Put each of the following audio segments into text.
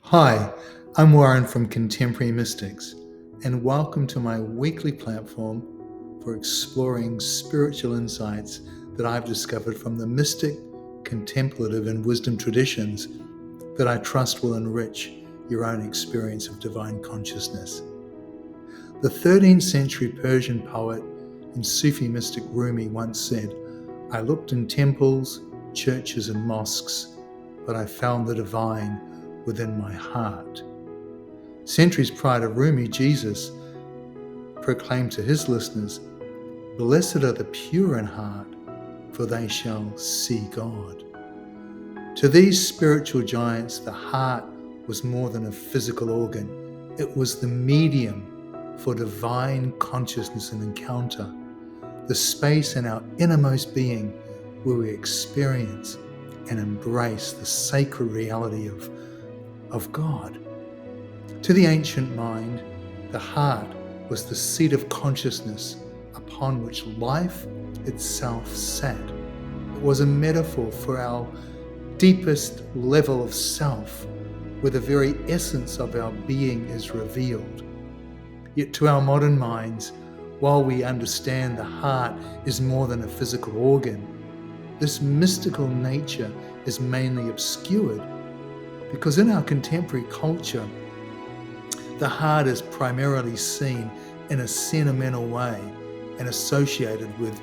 Hi, I'm Warren from Contemporary Mystics, and welcome to my weekly platform for exploring spiritual insights that I've discovered from the mystic, contemplative, and wisdom traditions that I trust will enrich your own experience of divine consciousness. The 13th century Persian poet and Sufi mystic Rumi once said, "I looked in temples, churches, and mosques, but I found the divine within my heart." Centuries prior to Rumi, Jesus proclaimed to his listeners, "Blessed are the pure in heart, for they shall see God." To these spiritual giants, the heart was more than a physical organ. It was the medium for divine consciousness and encounter, the space in our innermost being where we experience and embrace the sacred reality of God. To the ancient mind, the heart was the seat of consciousness upon which life itself sat. It was a metaphor for our deepest level of self, where the very essence of our being is revealed. Yet to our modern minds, while we understand the heart is more than a physical organ, this mystical nature is mainly obscured because in our contemporary culture, the heart is primarily seen in a sentimental way and associated with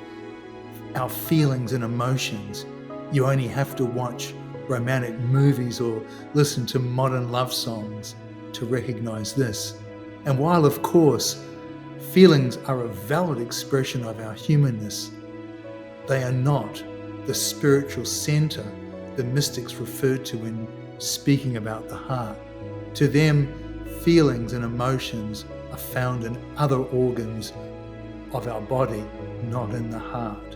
our feelings and emotions. You only have to watch romantic movies or listen to modern love songs to recognize this. And while, of course, feelings are a valid expression of our humanness, they are not the spiritual center the mystics referred to when speaking about the heart. To them, feelings and emotions are found in other organs of our body, not in the heart.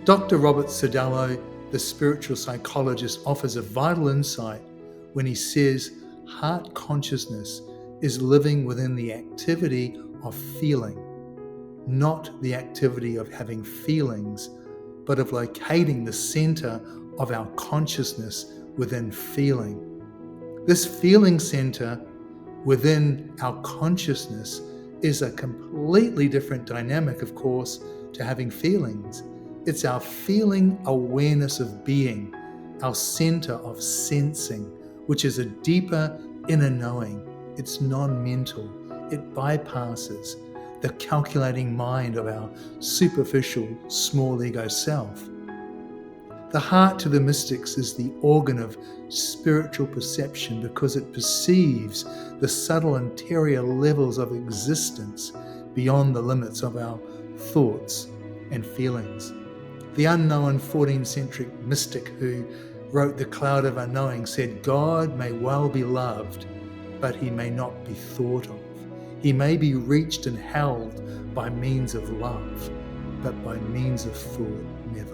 Dr. Robert Sodalo, the spiritual psychologist, offers a vital insight when he says heart consciousness is living within the activity of feeling, not the activity of having feelings, but of locating the center of our consciousness within feeling. This feeling center within our consciousness is a completely different dynamic, of course, to having feelings. It's our feeling awareness of being, our center of sensing, which is a deeper inner knowing. It's non-mental. It bypasses the calculating mind of our superficial small ego self. The heart to the mystics is the organ of spiritual perception because it perceives the subtle interior levels of existence beyond the limits of our thoughts and feelings. The unknown 14th century mystic who wrote The Cloud of Unknowing said, "God may well be loved, but he may not be thought of. He may be reached and held by means of love, but by means of thought, never."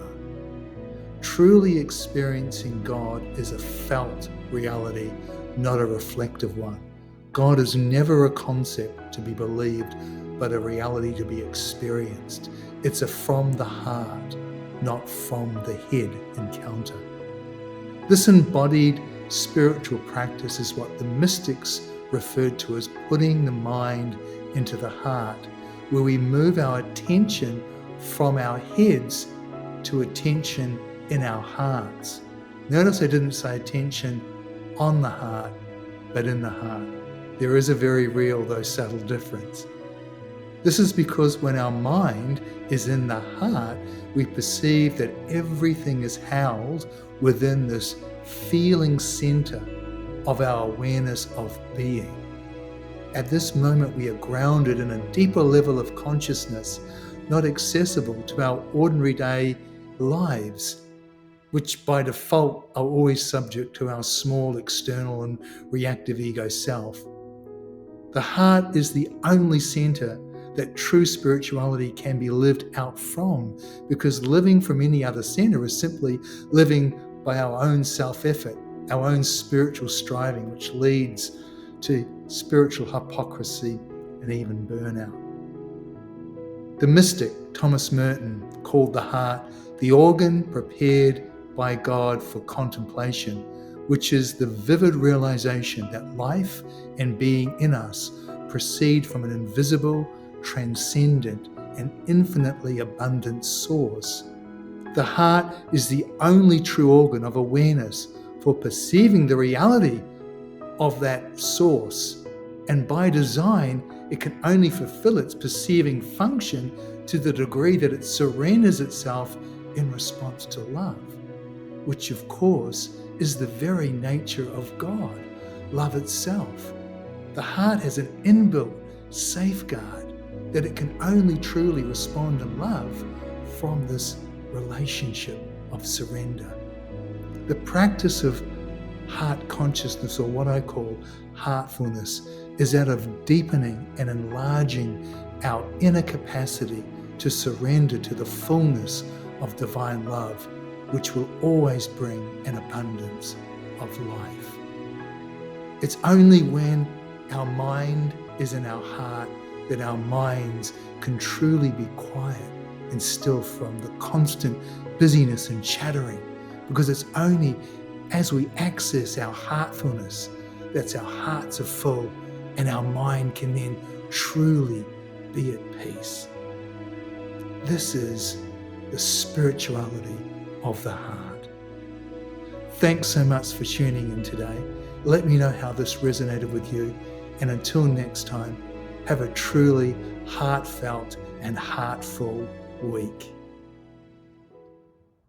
Truly experiencing God is a felt reality, not a reflective one. God is never a concept to be believed, but a reality to be experienced. It's a from the heart, not from the head encounter. This embodied spiritual practice is what the mystics referred to as putting the mind into the heart, where we move our attention from our heads to attention in our hearts. Notice I didn't say attention on the heart, but in the heart. There is a very real, though subtle difference. This is because when our mind is in the heart, we perceive that everything is housed within this feeling center of our awareness of being. At this moment, we are grounded in a deeper level of consciousness, not accessible to our ordinary day lives, which by default are always subject to our small, external, and reactive ego self. The heart is the only center that true spirituality can be lived out from, because living from any other center is simply living by our own self-effort, our own spiritual striving, which leads to spiritual hypocrisy and even burnout. The mystic Thomas Merton called the heart the organ prepared by God for contemplation, which is the vivid realization that life and being in us proceed from an invisible, transcendent, and infinitely abundant source. The heart is the only true organ of awareness for perceiving the reality of that source, and by design, it can only fulfill its perceiving function to the degree that it surrenders itself in response to love, which of course is the very nature of God, love itself. The heart has an inbuilt safeguard that it can only truly respond in love from this relationship of surrender. The practice of heart consciousness, or what I call heartfulness, is that of deepening and enlarging our inner capacity to surrender to the fullness of divine love, which will always bring an abundance of life. It's only when our mind is in our heart that our minds can truly be quiet and still from the constant busyness and chattering, because it's only as we access our heartfulness that's our hearts are full and our mind can then truly be at peace. This is the spirituality of the heart. Thanks so much for tuning in today. Let me know how this resonated with you, and until next time, have a truly heartfelt and heartful week.